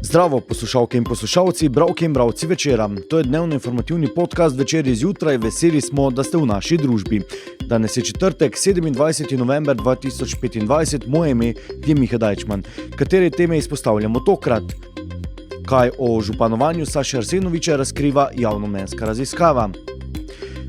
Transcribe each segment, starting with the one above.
Zdravo, poslušalke in poslušalci, bralke in bralci večera. To je dnevno informativni podcast Večer izjutraj. Veseli smo, da ste v naši družbi. Danes je četrtek, 27. november 2025. Moje ime je Miha Dajčman. Katere teme izpostavljamo tokrat? Kaj o županovanju Saše Arsenoviča razkriva javnomnenjska raziskava?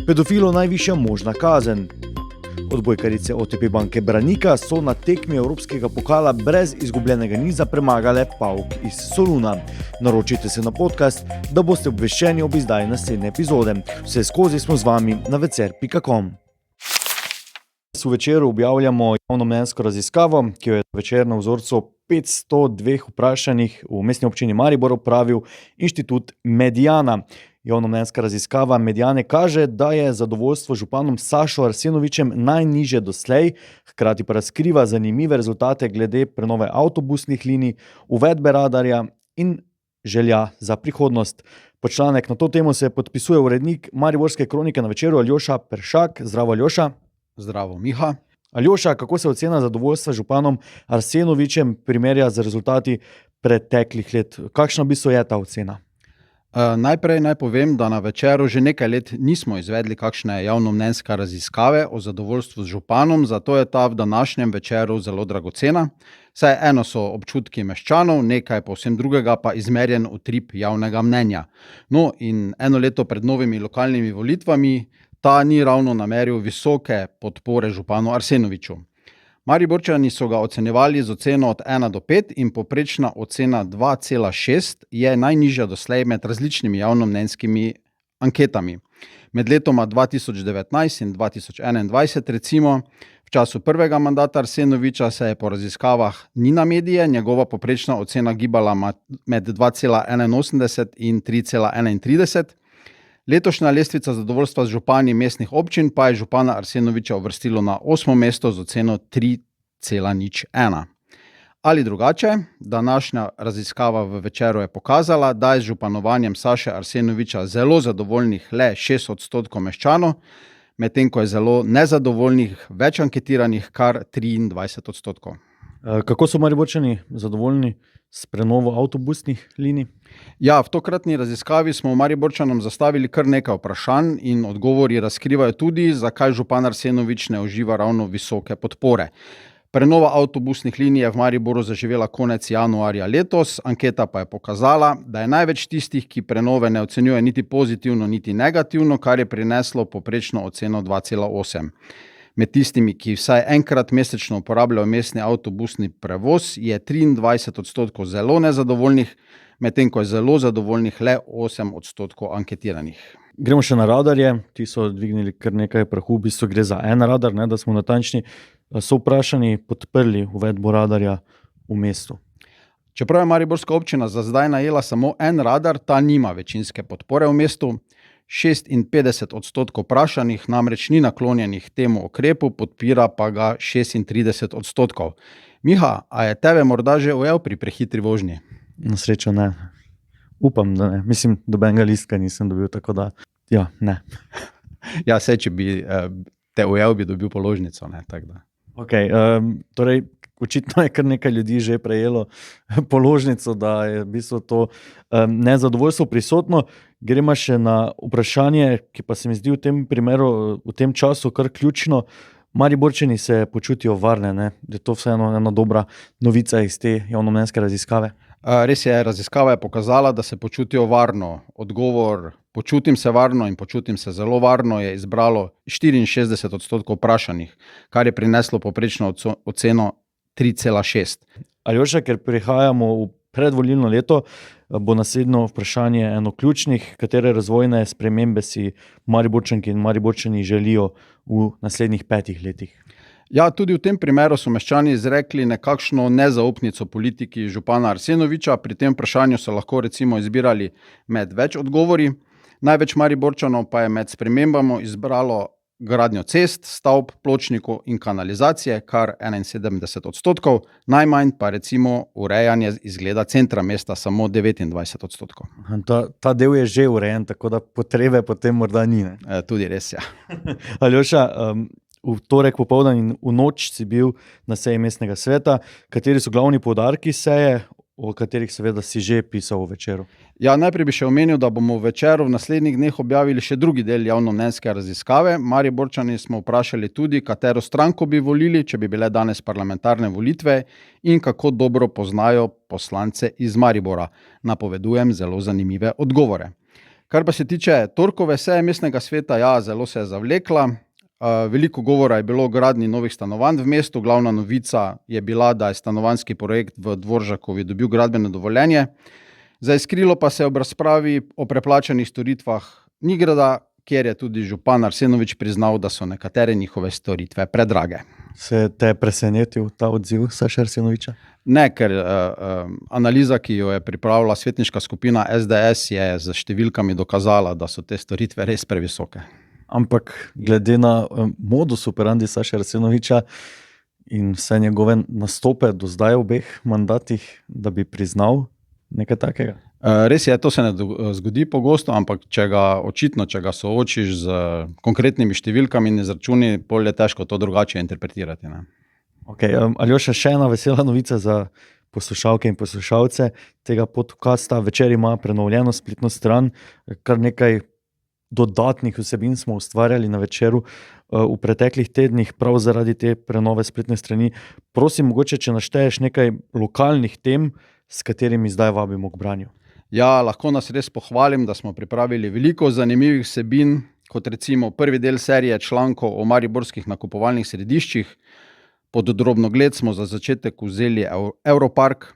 Pedofilo najvišja možna kazen. Odbojkarice OTP Banke Branika so na tekmi Evropskega pokala brez izgubljenega niza premagale PAOK iz Soluna. Naročite se na podcast, da boste obveščeni ob izdaji naslednje epizode. Vse skozi smo z vami na vecer.com. V Večeru objavljamo javnomnenjsko raziskavo, ki jo je Večer na vzorcu 502 vprašanih v mestni občini Maribor opravil Inštitut Mediana. Javnomnenjska raziskava Mediane kaže, da je zadovoljstvo županom Sašo Arsenovičem najnižje doslej, hkrati pa razkriva zanimive rezultate glede prenove avtobusnih linij, uvedbe radarja in želja za prihodnost. Pod članek na to temo se podpisuje urednik Mariborske kronike na Večeru Aljoša Peršak. Zdravo, Aljoša. Zdravo, Miha. Aljoša, kako se ocena zadovoljstva županom Arsenovičem primerja z rezultati preteklih let? Kakšna v bistvu je ta ocena? Najprej naj povem, da na Večeru že nekaj let nismo izvedli kakšne javnomnenjske raziskave o zadovoljstvu z županom, zato je ta v današnjem Večeru zelo dragocena. Saj eno so občutki meščanov, nekaj povsem drugega pa izmerjen utrip javnega mnenja. No, in eno leto pred novimi lokalnimi volitvami ta ni ravno nameril visoke podpore županu Arsenoviču. Mariborčani so ga ocenjevali z oceno od 1 do 5 in povprečna ocena 2,6 je najnižja doslej med različnimi javnomnenjskimi anketami. Med letoma 2019 in 2021 recimo, v času prvega mandata Arsenoviča se je po raziskavah Nina Medije njegova povprečna ocena gibala med 2,81 in 3,31. Letošnja lestvica zadovoljstva z župani mestnih občin pa je župana Arsenoviča uvrstilo na 8. mesto z oceno 3,01. Ali drugače, današnja raziskava v Večeru je pokazala, da je z županovanjem Saše Arsenoviča zelo zadovoljnih le 6% meščanov, medtem ko je zelo nezadovoljnih več anketiranih kar 23%. Kako so Mariborčani zadovoljni s prenovo avtobusnih linij? Ja, v tokratni raziskavi smo Mariborčanom zastavili kar nekaj vprašanj in odgovori razkrivajo tudi, zakaj župan Arsenovič ne uživa ravno visoke podpore. Prenova avtobusnih linij je v Mariboru zaživela konec januarja letos, anketa pa je pokazala, da je največ tistih, ki prenove ne ocenjuje niti pozitivno, niti negativno, kar je prineslo povprečno oceno 2,8. Med tistimi, ki vsaj enkrat mesečno uporabljajo mestni avtobusni prevoz, je 23% zelo nezadovoljnih, medtem ko je zelo zadovoljnih le 8% anketiranih. Gremo še na radarje. Ti so dvignili kar nekaj prahu, v bistvu gre za en radar, da smo natančni. So vprašani podprli uvedbo radarja v mestu? Čeprav je Mariborska občina za zdaj najela samo en radar, ta nima večinske podpore v mestu. 56% vprašanih namreč ni naklonjenih temu ukrepu, podpira pa ga 36%. Miha, a je tebe morda že ujel pri prehitri vožnji? Na srečo ne. Upam, da ne. Mislim, dobenega listka nisem dobil, tako da ja, ne. Ja, saj, če bi te ujel, bi dobil položnico, ne, tako da. Okay, torej, očitno je kar nekaj ljudi že prejelo položnico, da je v bistvu to nezadovoljstvo prisotno. Gremo še na vprašanje, ki pa se mi zdi v tem primeru, v tem času kar ključno. Mariborčani se počutijo varne, ne? Je to vseeno ena dobra novica iz te javnomnenjske raziskave? Res je, raziskava je pokazala, da se počutijo varno. Odgovor počutim se varno in počutim se zelo varno je izbralo 64% vprašanih, kar je prineslo povprečno oceno 3,6. Aljoša, ker prihajamo v predvolilno leto, bo naslednjo vprašanje eno ključnih, katere razvojne spremembe si Mariborčanki in Mariborčani želijo v naslednjih 5 letih. Ja, tudi v tem primeru so meščani izrekli nekakšno nezaupnico politiki župana Arsenoviča. Pri tem vprašanju so lahko recimo izbirali med več odgovori. Največ Mariborčanov pa je med spremembami izbralo gradnjo cest, stavb, pločnikov in kanalizacije, kar 71%, najmanj pa recimo urejanje izgleda centra mesta, samo 29%. Ta del je že urejen, tako da potrebe potem morda ni. Tudi res, ja. Aljoša, v torek popoldan in v noč si bil na seji mestnega sveta. Kateri so glavni poudarki seje? o katerih seveda si že pisal v Večeru. Ja, najprej bi še omenil, da bomo v Večeru v naslednjih dneh objavili še drugi del javnomnenjske raziskave. Mariborčani smo vprašali tudi, katero stranko bi volili, če bi bile danes parlamentarne volitve in kako dobro poznajo poslance iz Maribora. Napovedujem zelo zanimive odgovore. Kar pa se tiče torkove seje mestnega sveta, ja, zelo se je zavlekla. Veliko govora je bilo o gradnji novih stanovanj v mestu. Glavna novica je bila, da je stanovanjski projekt v Dvoržakovi dobil gradbeno dovoljenje. Zaiskrilo pa se je ob razpravi o preplačanih storitvah Nigrada, kjer je tudi župan Arsenovič priznal, da so nekatere njihove storitve predrage. Se te je presenetil ta odziv Saša Arsenoviča? Ne, ker analiza, ki jo je pripravila svetniška skupina SDS, je z številkami dokazala, da so te storitve res previsoke. Ampak glede na modus operandi Saša Arsenoviča in vse njegove nastope do zdaj v obeh mandatih, da bi priznal nekaj takega? Res je, to se ne zgodi pogosto, ampak če ga soočiš z konkretnimi številkami in izračuni, bolj je težko to drugače interpretirati. Ne? Okay, Aljoša, še ena vesela novica za poslušalke in poslušalce tega podcasta. Večer ima prenovljeno spletno stran, kar nekaj dodatnih vsebin smo ustvarjali na Večeru v preteklih tednih, prav zaradi te prenove spletne strani. Prosim, mogoče, če našteješ nekaj lokalnih tem, s katerimi zdaj vabimo k branju. Ja, lahko nas res pohvalim, da smo pripravili veliko zanimivih vsebin, kot recimo prvi del serije člankov o mariborskih nakupovalnih središčih. Pod drobnogled smo za začetek vzeli Europark.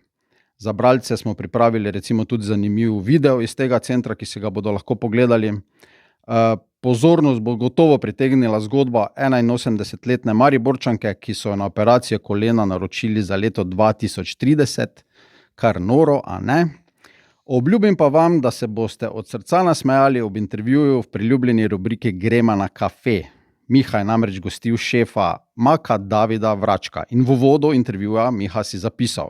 Za bralce smo pripravili recimo tudi zanimiv video iz tega centra, ki si ga bodo lahko pogledali. Pozornost bo gotovo pritegnila zgodba 81-letne Mariborčanke, ki so na operacijo kolena naročili za leto 2030, kar noro, a ne? Obljubim pa vam, da se boste od srca nasmejali ob intervjuju v priljubljeni rubriki Gremo na kafe. Miha je namreč gostil šefa Maka Davida Vračka in v uvodu intervjuja Miha si zapisal: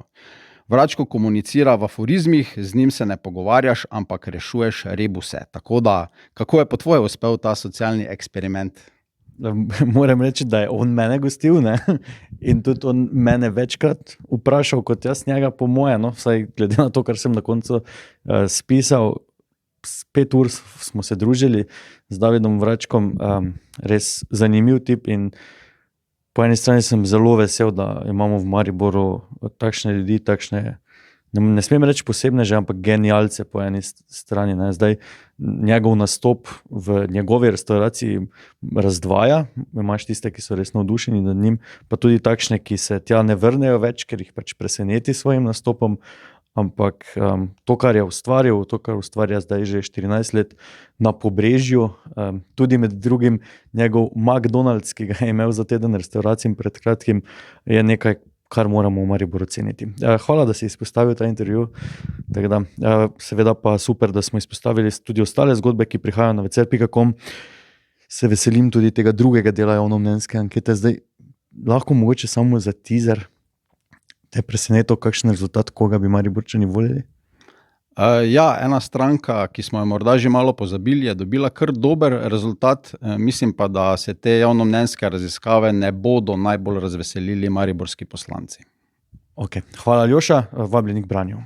Vračko komunicira v aforizmih, z njim se ne pogovarjaš, ampak rešuješ rebuse. Tako da, kako je po tvoje uspel ta socialni eksperiment? Moram reči, da je on mene gostil, ne? In tudi on mene večkrat vprašal, kot jaz njega, po moje, no? Vsaj glede na to, kar sem na koncu spisal. 5 ur smo se družili z Davidom Vračkom, res zanimiv tip in po eni strani sem zelo vesel, da imamo v Mariboru takšne ljudi, takšne, ne smem reči posebneže, ampak genialce po eni strani. Ne. Zdaj njegov nastop v njegovi restauraciji razdvaja, imaš tiste, ki so res navdušeni nad njim, pa tudi takšne, ki se tja ne vrnejo več, ker jih pač preseneti svojim nastopom, ampak to, kar je ustvaril, to, kar ustvarja zdaj že 14 let na Pobrežju, tudi med drugim njegov McDonald's, ki ga je imel za teden restauracij pred kratkim, je nekaj, kar moramo v Mariboru ceniti. Hvala, da si izpostavil ta intervju. Seveda pa super, da smo izpostavili tudi ostale zgodbe, ki prihajajo na večer.com. Se veselim tudi tega drugega dela javnomnenjske ankete. Zdaj lahko mogoče samo za teaser te presenetil, kakšen rezultat, koga bi Mariborčani volili? Ja, ena stranka, ki smo jo morda že malo pozabili, je dobila kar dober rezultat. Mislim pa, da se te javnomnenjske raziskave ne bodo najbolj razveselili mariborski poslanci. Ok, hvala Aljoša, vabljeni k branju.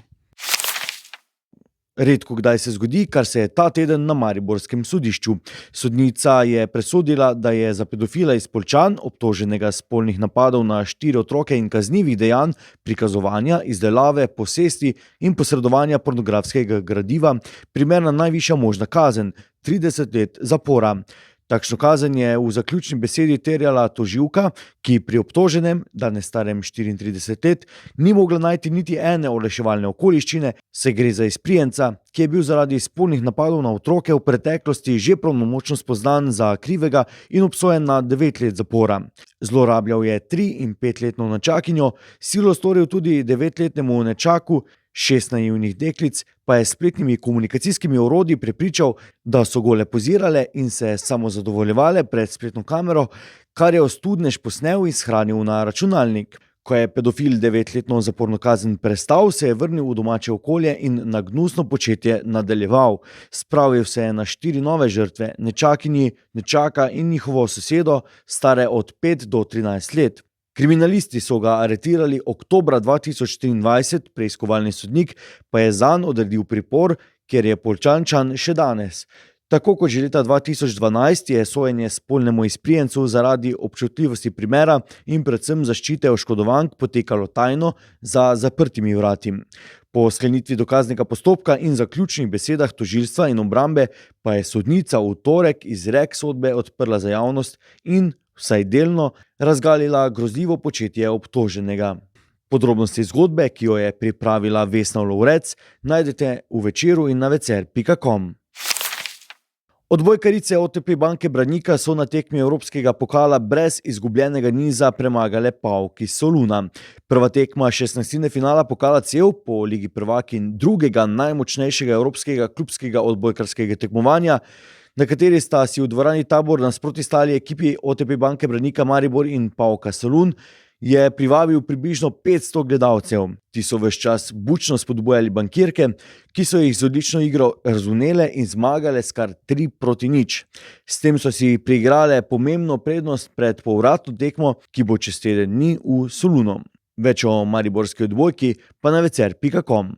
Redko kdaj se zgodi, kar se je ta teden na mariborskem sodišču. Sodnica je presodila, da je za pedofila iz Poljčan, obtoženega spolnih napadov na 4 otroke in kaznivih dejanj prikazovanja, izdelave, posesti in posredovanja pornografskega gradiva, primerna najvišja možna kazen, 30 let zapora. Takšno kazen je v zaključni besedi terjala tožilka, ki pri obtoženem, danes starem 34 let, ni mogla najti niti ene olajševalne okoliščine, saj gre za izprijenca, ki je bil zaradi spolnih napadov na otroke v preteklosti že pravnomočno spoznan za krivega in obsojen na 9 let zapora. Zlorabljal je 3- in 5-letno nečakinjo, silo storil tudi 9-letnemu nečaku, 6 naivnih deklic pa je s spletnimi komunikacijskimi orodji prepričal, da so gole pozirale in se samozadovoljevale pred spletno kamero, kar je ostudnež posnel in shranil na računalnik. Ko je pedofil 9-letno zaporno kazen prestal, se je vrnil v domače okolje in na gnusno početje nadaljeval. Spravil se je na 4 nove žrtve, nečakinji, nečaka in njihovo sosedo, stare od 5 do 13 let. Kriminalisti so ga aretirali oktobra 2023, preiskovalni sodnik pa je zanj odredil pripor, ker je Poljčančan še danes. Tako kot že leta 2012 je sojenje spolnemu izprijencu zaradi občutljivosti primera in predvsem zaščite oškodovank potekalo tajno za zaprtimi vrati. Po sklenitvi dokaznega postopka in zaključnih besedah tožilstva in obrambe pa je sodnica v torek izrek sodbe odprla za javnost in vsaj delno razgalila grozljivo početje obtoženega. Podrobnosti zgodbe, ki jo je pripravila Vesna Lovrec, najdete v Večeru in na večer.com. Odbojkarice OTP Banke Branika so na tekmi Evropskega pokala brez izgubljenega niza premagale PAOK iz Soluna. Prva tekma 16. finala pokala CEV po Ligi prvakinj drugega najmočnejšega evropskega klubskega odbojkarskega tekmovanja, na kateri sta si v dvorani Tabor nasproti stali ekipi OTP Banke Branika Maribor in PAOK Solun, je privabil približno 500 gledalcev. Ti so ves čas bučno spodbujali bankirke, ki so jih z odlično igro razvnele in zmagale s kar 3-0. S tem so si priigrale pomembno prednost pred povratno tekmo, ki bo čez teden dni v Solunu. Več o mariborski odbojki pa na večer.com.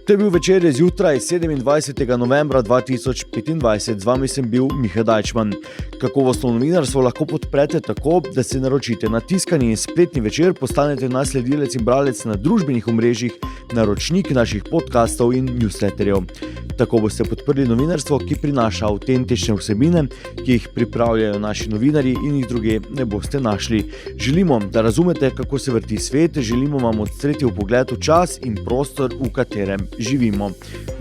To je bil Večer zjutraj 27. novembra 2025. Z vami sem bil Miha Dajčman. Kakovostno novinarstvo lahko podprete tako, da se naročite na tiskani in spletni Večer, postanete naš sledilec in bralec na družbenih omrežjih, naročnik naših podcastov in newsletterjev. Tako boste podprli novinarstvo, ki prinaša avtentične vsebine, ki jih pripravljajo naši novinarji in jih druge ne boste našli. Želimo, da razumete, kako se vrti svet, želimo vam odstreti vpogled v čas in prostor, v katerem živimo.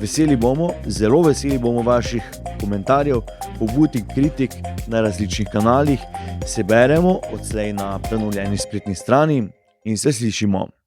Veseli bomo, zelo veseli bomo vaših komentarjev, pobud in kritik na različnih kanalih. Se beremo odslej na prenovljeni spletni strani in se slišimo.